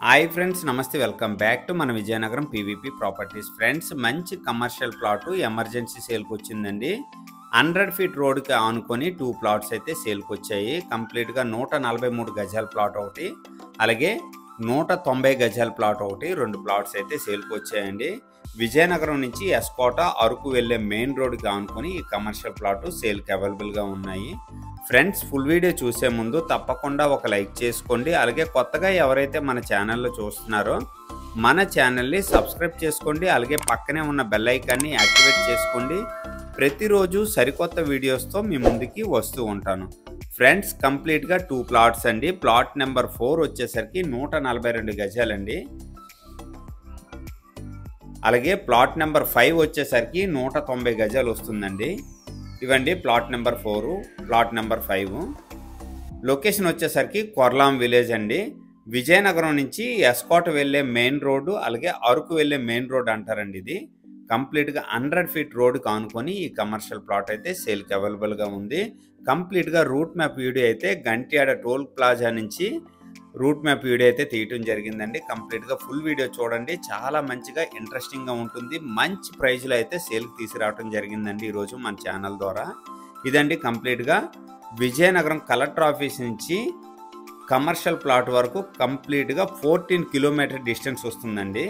Hi friends, నమస్తే. Welcome back to మన Vizianagaram PVP properties. Friends, మంచి కమర్షియల్ ప్లాట్ ఎమర్జెన్సీ సేల్కి వచ్చిందండి. 100 ఫీట్ రోడ్కి ఆనుకొని 2 ప్లాట్స్ అయితే సేల్కి వచ్చాయి. కంప్లీట్గా 143 గజాల ప్లాట్ ఒకటి, అలాగే 190 గజాల ప్లాట్ ఒకటి, 2 ప్లాట్స్ అయితే సేల్కి వచ్చాయండి. విజయనగరం నుంచి ఎస్కోట అరకు వెళ్ళే మెయిన్ రోడ్కి ఆనుకొని ఈ కమర్షియల్ ప్లాట్ సేల్కి అవైలబుల్గా ఉన్నాయి. ఫ్రెండ్స్, ఫుల్ వీడియో చూసే ముందు తప్పకుండా ఒక లైక్ చేసుకోండి. అలాగే కొత్తగా ఎవరైతే మన ఛానల్లో చూస్తున్నారో మన ఛానల్ని సబ్స్క్రైబ్ చేసుకోండి. అలాగే పక్కనే ఉన్న బెల్ ఐకాన్ని యాక్టివేట్ చేసుకోండి. ప్రతిరోజు సరికొత్త వీడియోస్తో మీ ముందుకి వస్తూ ఉంటాను. ఫ్రెండ్స్, కంప్లీట్గా 2 ప్లాట్స్ అండి. ప్లాట్ నెంబర్ 4 వచ్చేసరికి 142 గజాలండి. అలాగే ప్లాట్ నెంబర్ 5 వచ్చేసరికి 190 గజాలు వస్తుందండి. ఇవండి plot number 4, plot number 5. Location వచ్చేసరికి కొర్లాం విలేజ్ అండి. విజయనగరం నుంచి ఎస్కోట వెళ్ళే మెయిన్ రోడ్డు, అలాగే అరకు వెళ్ళే మెయిన్ రోడ్ అంటారండి. ఇది కంప్లీట్గా 100 ఫీట్ రోడ్కి ఆనుకొని ఈ కమర్షియల్ ప్లాట్ అయితే సేల్కి అవైలబుల్గా ఉంది. కంప్లీట్గా రూట్ మ్యాప్ వీడియో అయితే గంట్యాడ టోల్ ప్లాజా నుంచి రూట్ మ్యాప్ వీడియో అయితే తీయటం జరిగిందండి. కంప్లీట్గా ఫుల్ వీడియో చూడండి, చాలా మంచిగా ఇంట్రెస్టింగ్గా ఉంటుంది. మంచి ప్రైజ్లో అయితే సేల్కి తీసుకురావడం జరిగిందండి ఈరోజు మన ఛానల్ ద్వారా. ఇదండి కంప్లీట్గా విజయనగరం కలెక్టర్ ఆఫీస్ నుంచి కమర్షియల్ ప్లాట్ వరకు కంప్లీట్గా 14 కిలోమీటర్ డిస్టెన్స్ వస్తుందండి.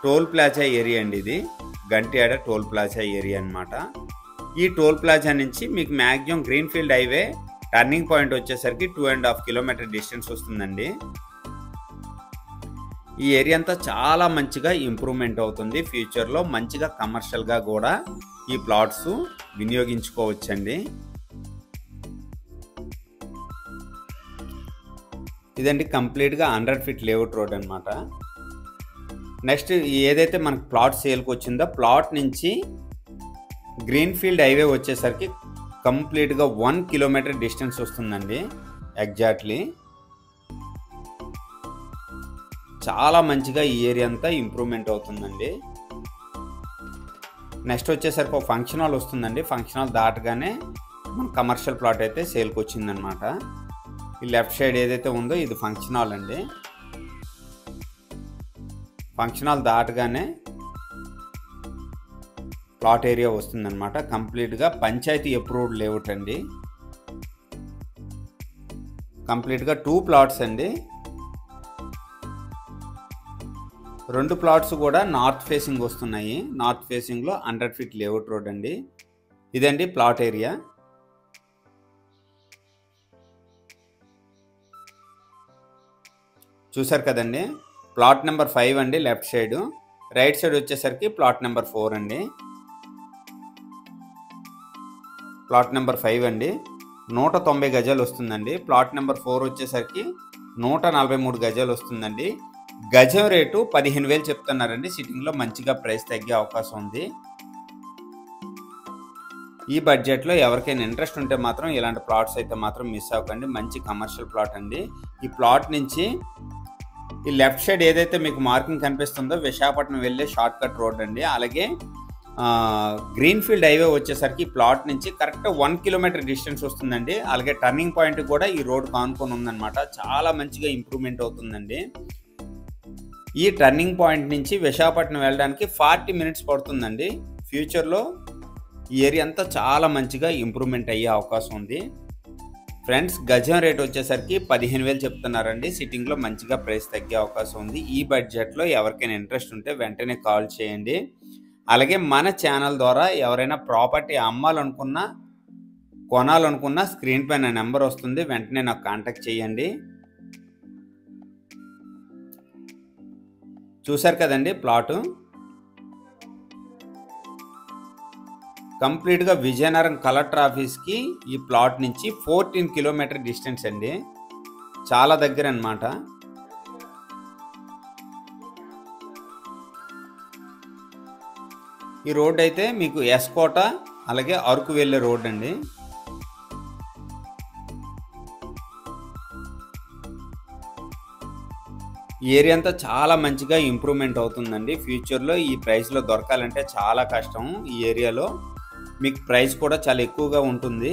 టోల్ ప్లాజా ఏరియా అండి, ఇది గంట్యాడ టోల్ ప్లాజా ఏరియా అన్నమాట. ఈ టోల్ ప్లాజా నుంచి మీకు maximum greenfield highway turning point వచ్చేసరికి 2.5 కిలోమీటర్ డిస్టెన్స్ వస్తుందండి. ఈ ఏరియా అంతా చాలా మంచిగా ఇంప్రూవ్మెంట్ అవుతుంది. ఫ్యూచర్లో మంచిగా కమర్షియల్గా కూడా ఈ ప్లాట్స్ వినియోగించుకోవచ్చండి. ఇదండి కంప్లీట్గా 100 ఫీట్ లేఅవుట్ రోడ్ అనమాట. నెక్స్ట్ ఏదైతే మనకు ప్లాట్ సేల్కి వచ్చిందో ప్లాట్ నుంచి గ్రీన్ఫీల్డ్ హైవే వచ్చేసరికి కంప్లీట్గా 1 కిలోమీటర్ డిస్టెన్స్ వస్తుందండి. ఎగ్జాక్ట్లీ చాలా మంచిగా ఈ ఏరియా అంతా ఇంప్రూవ్మెంట్ అవుతుందండి. నెక్స్ట్ వచ్చేసరికి ఒక ఫంక్షన్ హాల్ వస్తుందండి. ఫంక్షన్ హాల్ దాటగానే మన కమర్షియల్ ప్లాట్ అయితే సేల్కి వచ్చిందనమాట. ఈ లెఫ్ట్ సైడ్ ఏదైతే ఉందో ఇది ఫంక్షన్ హాల్ అండి. ఫంక్షన్ హాల్ దాటగానే ప్లాట్ ఏరియా వస్తుందన్నమాట. కంప్లీట్గా పంచాయతీ అప్రూవ్డ్ లేఅవుట్ అండి. కంప్లీట్గా 2 ప్లాట్స్ అండి. 2 ప్లాట్స్ కూడా నార్త్ ఫేసింగ్ వస్తున్నాయి. నార్త్ ఫేసింగ్లో 100 ఫీట్ లేఅవుట్ రోడ్ అండి. ఇదండి ప్లాట్ ఏరియా. చూసారు కదండి, ప్లాట్ నెంబర్ 5 అండి లెఫ్ట్ సైడ్. రైట్ సైడ్ వచ్చేసరికి ప్లాట్ నెంబర్ 4 అండి. ప్లాట్ నెంబర్ 5 అండి 190 గజాలు వస్తుందండి. ప్లాట్ నెంబర్ 4 వచ్చేసరికి 143 గజాలు వస్తుందండి. గజం రేటు 15,000 చెప్తున్నారండి. సిట్టింగ్లో మంచిగా ప్రైస్ తగ్గే అవకాశం ఉంది. ఈ బడ్జెట్లో ఎవరికైనా ఇంట్రెస్ట్ ఉంటే మాత్రం ఇలాంటి ప్లాట్స్ అయితే మాత్రం మిస్ అవ్వకండి. మంచి కమర్షియల్ ప్లాట్ అండి. ఈ ప్లాట్ నుంచి ఈ లెఫ్ట్ సైడ్ ఏదైతే మీకు మార్కింగ్ కనిపిస్తుందో విశాఖపట్నం వెళ్ళే షార్ట్ కట్ రోడ్ అండి. అలాగే గ్రీన్ఫీల్డ్ హైవే వచ్చేసరికి ప్లాట్ నుంచి కరెక్ట్ 1 కిలోమీటర్ డిస్టెన్స్ వస్తుందండి. అలాగే టర్నింగ్ పాయింట్ కూడా ఈ రోడ్ కానుకొని ఉందన్నమాట. చాలా మంచిగా ఇంప్రూవ్మెంట్ అవుతుందండి. ఈ టర్నింగ్ పాయింట్ నుంచి విశాఖపట్నం వెళ్ళడానికి 40 మినిట్స్ పడుతుందండి. ఫ్యూచర్లో ఈ ఏరియా అంతా చాలా మంచిగా ఇంప్రూవ్మెంట్ అయ్యే అవకాశం ఉంది. ఫ్రెండ్స్, గజం రేట్ వచ్చేసరికి 15,000 చెప్తున్నారండి. సిట్టింగ్లో మంచిగా ప్రైస్ తగ్గే అవకాశం ఉంది. ఈ బడ్జెట్లో ఎవరికైనా ఇంట్రెస్ట్ ఉంటే వెంటనే కాల్ చేయండి. అలాగే మన ఛానల్ ద్వారా ఎవరైనా ప్రాపర్టీ అమ్మాలనుకున్నా కొనాలనుకున్నా స్క్రీన్ పైన నెంబర్ వస్తుంది, వెంటనే నాకు కాంటాక్ట్ చేయండి. చూసారు కదండి ప్లాటు. కంప్లీట్గా విజయనగరం కలెక్టర్ ఆఫీస్కి ఈ ప్లాట్ నుంచి 14 కిలోమీటర్ డిస్టెన్స్ అండి. చాలా దగ్గర అన్నమాట. ఈ రోడ్ అయితే మీకు ఎస్కోట అలాగే అరకు వెళ్ళే రోడ్ అండి. ఈ ఏరియా అంతా చాలా మంచిగా ఇంప్రూవ్మెంట్ అవుతుందండి. ఫ్యూచర్లో ఈ ప్రైస్లో దొరకాలంటే చాలా కష్టం. ఈ ఏరియాలో మీకు ప్రైస్ కూడా చాలా ఎక్కువగా ఉంటుంది.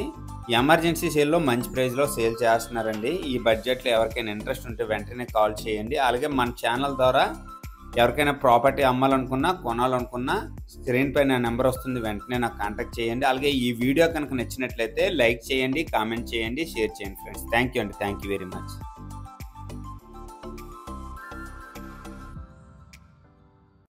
ఎమర్జెన్సీ సేల్లో మంచి ప్రైస్లో సేల్ చేస్తున్నారండి. ఈ బడ్జెట్లో ఎవరికైనా ఇంట్రెస్ట్ ఉంటే వెంటనే కాల్ చేయండి. అలాగే మన ఛానల్ ద్వారా ఎవరికైనా ప్రాపర్టీ అమ్మాలనుకున్నా కొనాలనుకున్నా స్క్రీన్ పై నా నెంబర్ వస్తుంది, వెంటనే నాకు కాంటాక్ట్ చేయండి. అలాగే ఈ వీడియో కనుక నచ్చినట్లయితే లైక్ చేయండి, కామెంట్ చేయండి, షేర్ చేయండి ఫ్రెండ్స్. థ్యాంక్ యూ అండి. Thank you very much.